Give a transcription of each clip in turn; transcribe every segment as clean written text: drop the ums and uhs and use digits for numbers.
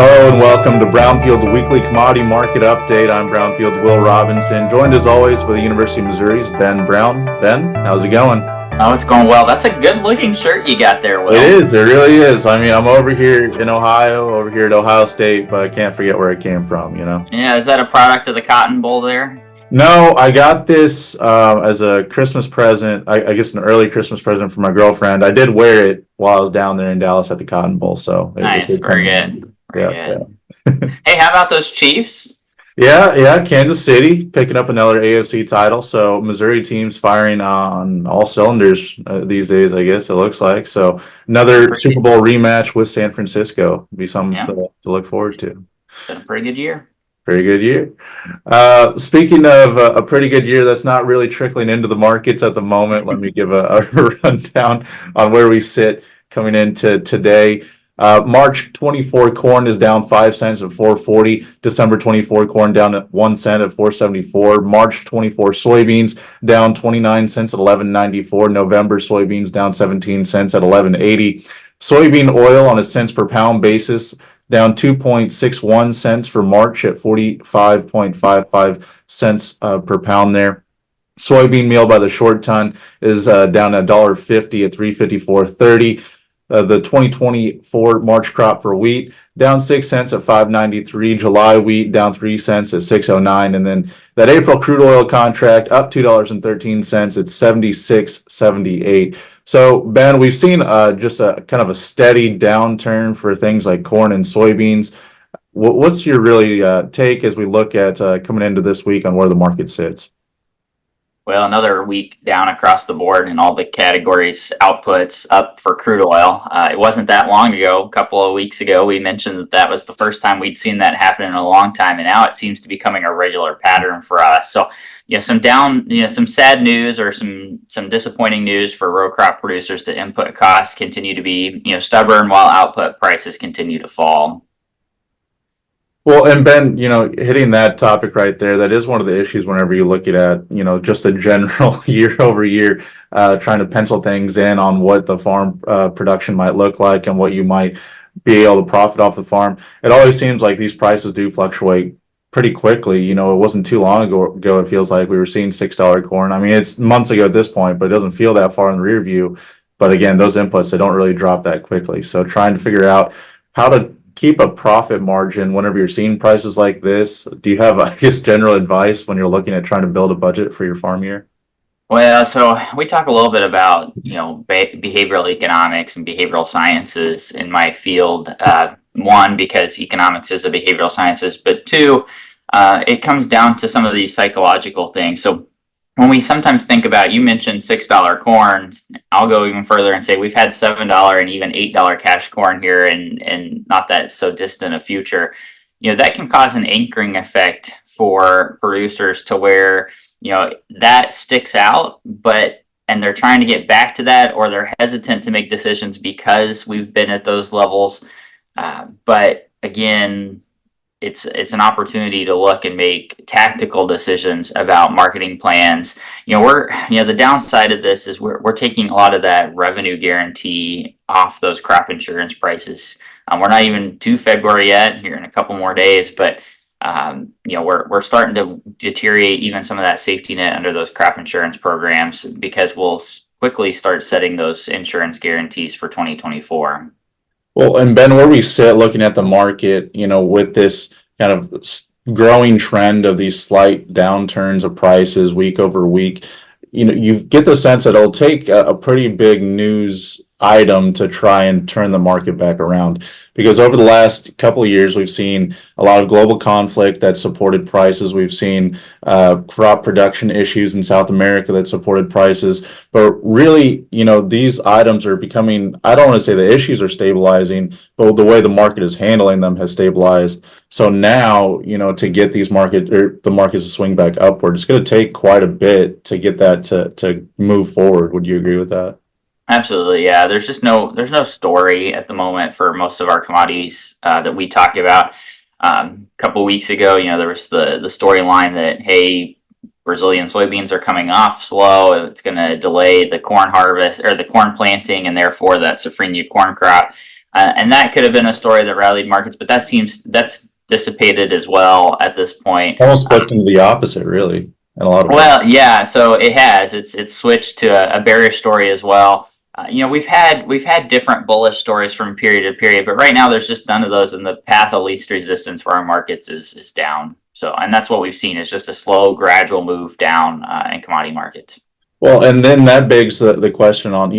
Hello and welcome to Brownfield's weekly commodity market update. I'm Brownfield's Will Robinson, joined as always by the University of Missouri's Ben Brown. Ben, how's it going? Oh, it's going well. That's a good looking shirt you got there, Will. It is, it really is. I mean, I'm over here in Ohio, over here at Ohio State, but I can't forget where it came from, you know? Yeah, is that a product of the Cotton Bowl there? No, I got this as a Christmas present, I guess an early Christmas present from my girlfriend. I did wear it while I was down there in Dallas at the Cotton Bowl, so it Nice, did very come. good. Very Yeah, good. yeah. Hey, how about those Chiefs? Yeah, Kansas City picking up another AFC title. So Missouri team's firing on all cylinders these days, I guess it looks like. So another Super Pretty, Bowl rematch with San Francisco be something yeah, to look forward to. been a pretty good year. Pretty good year. Speaking of a pretty good year that's not really trickling into the markets at the moment, let me give a rundown on where we sit coming into today. March 24 corn is down 5 cents at 440. December 24 corn down at 1 cent at 474. March 24 soybeans down 29 cents at 11.94. November soybeans down 17 cents at 11.80. Soybean oil on a cents per pound basis down 2.61 cents for March at 45.55 cents per pound there. Soybean meal by the short ton is down $1.50 at 354.30. The 2024 March crop for wheat down 6 cents at 593. July wheat down 3 cents at 609. And then that April crude oil contract up $2.13 at 76.78. So Ben, we've seen just a kind of a steady downturn for things like corn and soybeans. What's your really take as we look at coming into this week on where the market sits? Well, another week down across the board in all the categories, outputs up for crude oil. It wasn't that long ago, a couple of weeks ago, we mentioned that that was the first time we'd seen that happen in a long time, and now it seems to be becoming a regular pattern for us. So, some sad news or some disappointing news for row crop producers. The input costs continue to be, stubborn while output prices continue to fall. Well, and Ben, hitting that topic right there, that is one of the issues whenever you look at, just a general year over year, trying to pencil things in on what the farm production might look like and what you might be able to profit off the farm. It always seems like these prices do fluctuate pretty quickly. It wasn't too long ago, it feels like we were seeing $6 corn. I mean, it's months ago at this point, but it doesn't feel that far in the rear view. But again, those inputs, they don't really drop that quickly. So trying to figure out how to keep a profit margin whenever you're seeing prices like this. Do you have, I guess, general advice when you're looking at trying to build a budget for your farm year? Well, so we talk a little bit about, behavioral economics and behavioral sciences in my field. One, because economics is a behavioral sciences, but two, it comes down to some of these psychological things. So when we sometimes think about, you mentioned $6 corn, I'll go even further and say we've had $7 and even $8 cash corn here and not that so distant a future. That can cause an anchoring effect for producers to where, that sticks out, and they're trying to get back to that, or they're hesitant to make decisions because we've been at those levels. But again, it's an opportunity to look and make tactical decisions about marketing plans. The downside of this is we're taking a lot of that revenue guarantee off those crop insurance prices. We're not even to February yet, here in a couple more days, but we're starting to deteriorate even some of that safety net under those crop insurance programs, because we'll quickly start setting those insurance guarantees for 2024. Well, and Ben, where we sit looking at the market, with this kind of growing trend of these slight downturns of prices week over week, you get the sense that it'll take a pretty big news item to try and turn the market back around, because over the last couple of years we've seen a lot of global conflict that supported prices. We've seen crop production issues in South America that supported prices, but really, these items are becoming, I don't want to say the issues are stabilizing, but the way the market is handling them has stabilized. So now, to get these the markets to swing back upward, it's going to take quite a bit to get that to move forward. Would you agree with that? Absolutely, yeah. There's no story at the moment for most of our commodities that we talk about. A couple of weeks ago, there was the storyline that, hey, Brazilian soybeans are coming off slow. It's going to delay the corn harvest or the corn planting, and therefore that safrinha corn crop. And that could have been a story that rallied markets, but that's dissipated as well at this point. Almost flipped into the opposite, really, in a lot of ways. Well, yeah, so it has. It's switched to a bearish story as well. We've had different bullish stories from period to period, but right now there's just none of those in the path of least resistance where our markets is down. So, and that's what we've seen is just a slow, gradual move down in commodity markets. Well, and then that begs the question on,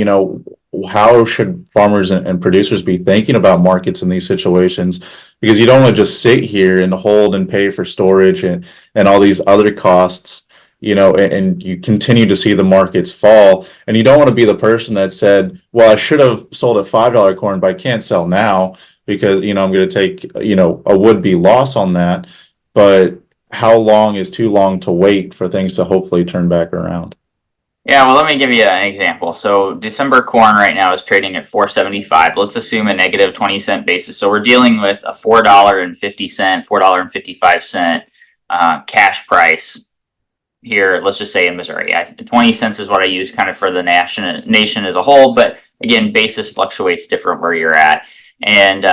how should farmers and producers be thinking about markets in these situations? Because you don't want to just sit here and hold and pay for storage and all these other costs, and you continue to see the markets fall. And you don't want to be the person that said, well, I should have sold at $5 corn, but I can't sell now because, I'm going to take, a would-be loss on that. But how long is too long to wait for things to hopefully turn back around? Yeah, well, let me give you an example. So December corn right now is trading at 4.75. Let's assume a negative 20-cent basis. So we're dealing with a $4.50, $4.55 cash price here. Let's just say in Missouri. 20 cents is what I use kind of for the nation as a whole. But again, basis fluctuates different where you're at. And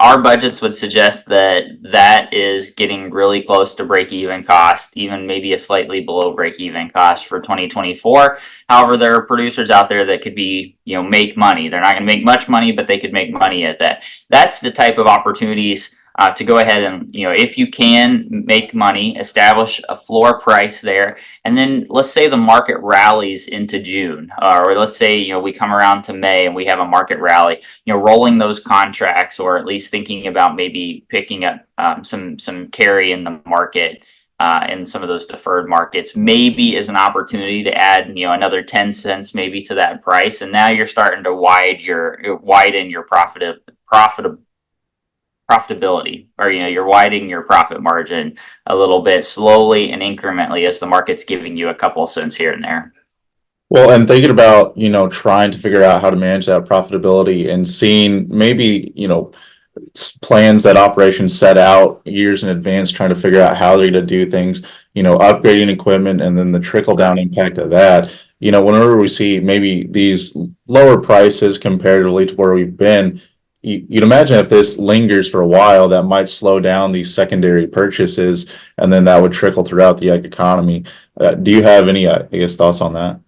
our budgets would suggest that that is getting really close to break-even cost, even maybe a slightly below break-even cost for 2024. However, there are producers out there that could make money. They're not going to make much money, but they could make money at that. That's the type of opportunities to go ahead and, if you can make money, establish a floor price there. And then let's say the market rallies into June, or let's say, we come around to May and we have a market rally, rolling those contracts, or at least thinking about maybe picking up some carry in the market in some of those deferred markets, maybe is an opportunity to add, another 10 cents maybe to that price. And now you're starting to widen your profitability, or you're widening your profit margin a little bit slowly and incrementally as the market's giving you a couple of cents here and there. Well, and thinking about, trying to figure out how to manage that profitability and seeing maybe, plans that operations set out years in advance, trying to figure out how they're going to do things, upgrading equipment, and then the trickle down impact of that. Whenever we see maybe these lower prices comparatively to where we've been, you'd imagine if this lingers for a while, that might slow down these secondary purchases, and then that would trickle throughout the economy. Do you have any, thoughts on that?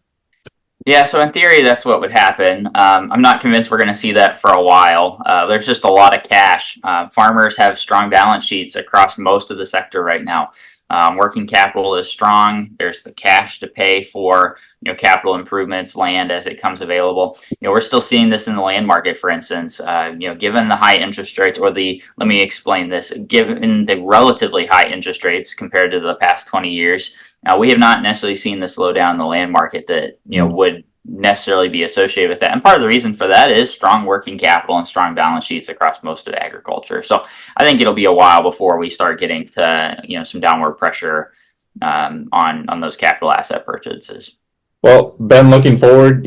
Yeah, so in theory, that's what would happen. I'm not convinced we're going to see that for a while. There's just a lot of cash. Farmers have strong balance sheets across most of the sector right now. Working capital is strong. There's the cash to pay for capital improvements, land as it comes available. We're still seeing this in the land market, for instance. Given the high interest rates, let me explain this. Given the relatively high interest rates compared to the past 20 years, we have not necessarily seen the slowdown in the land market that would necessarily be associated with that. And part of the reason for that is strong working capital and strong balance sheets across most of agriculture. So I think it'll be a while before we start getting to some downward pressure on those capital asset purchases. Well, Ben, looking forward,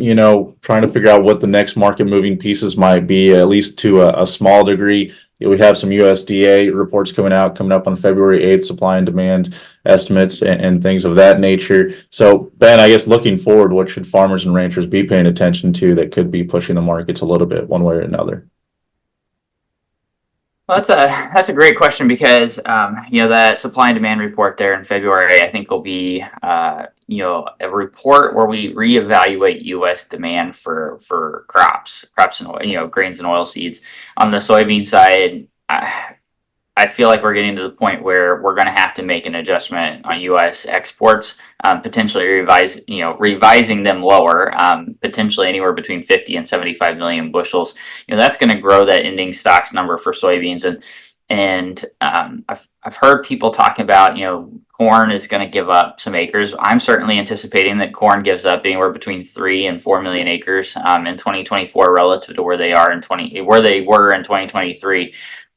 trying to figure out what the next market moving pieces might be, at least to a small degree. We have some USDA reports coming up on February 8th, supply and demand estimates and things of that nature. So, Ben, I guess looking forward, what should farmers and ranchers be paying attention to that could be pushing the markets a little bit one way or another? Well, that's a great question because that supply and demand report there in February, I think will be a report where we reevaluate U.S. demand for crops and oil, grains and oil seeds. On the soybean side, I feel like we're getting to the point where we're going to have to make an adjustment on U.S. exports, potentially revising them lower, potentially anywhere between 50 and 75 million bushels. That's going to grow that ending stocks number for soybeans, and I've heard people talking about corn is going to give up some acres. I'm certainly anticipating that corn gives up anywhere between 3 and 4 million acres in 2024 relative to where they were in 2023.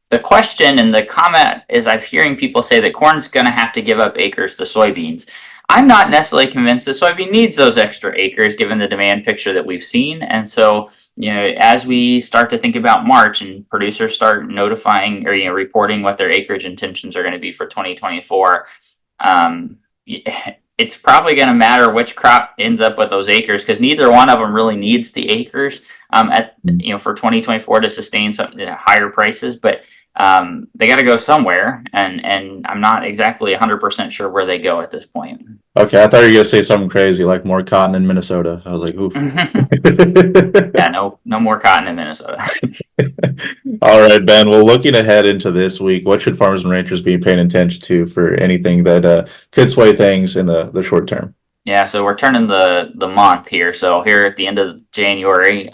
The question and the comment is I'm hearing people say that corn's going to have to give up acres to soybeans. I'm not necessarily convinced that soybean needs those extra acres given the demand picture that we've seen. And so, as we start to think about March and producers start notifying or reporting what their acreage intentions are going to be for 2024, it's probably going to matter which crop ends up with those acres, because neither one of them really needs the acres for 2024 to sustain some higher prices. But they got to go somewhere, and I'm not exactly 100% sure where they go at this point. Okay, I thought you were gonna say something crazy like more cotton in Minnesota. I was like, oof. Yeah, no more cotton in Minnesota. All right, Ben. Well, looking ahead into this week, what should farmers and ranchers be paying attention to for anything that could sway things in the short term? Yeah, so we're turning the month here. So here at the end of January,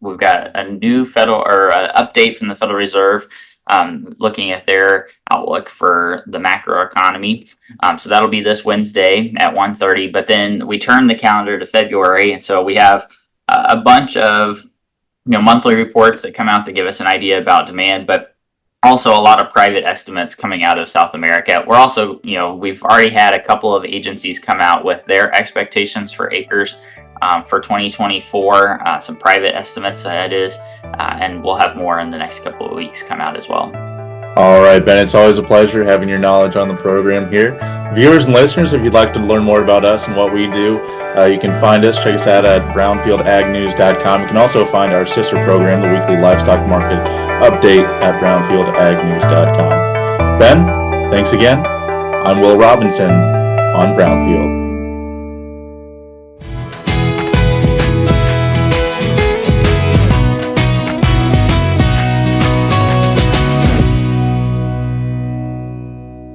we've got a new update from the Federal Reserve, looking at their outlook for the macro economy. So that'll be this Wednesday at 1:30. But then we turn the calendar to February, and so we have a bunch of monthly reports that come out that give us an idea about demand, but also a lot of private estimates coming out of South America. We're also, we've already had a couple of agencies come out with their expectations for acres for 2024, some private estimates that is, and we'll have more in the next couple of weeks come out as well. All right, Ben, it's always a pleasure having your knowledge on the program here. Viewers and listeners, if you'd like to learn more about us and what we do, you can find us. Check us out at brownfieldagnews.com. You can also find our sister program, the Weekly Livestock Market Update, at brownfieldagnews.com. Ben, thanks again. I'm Will Robinson on Brownfield.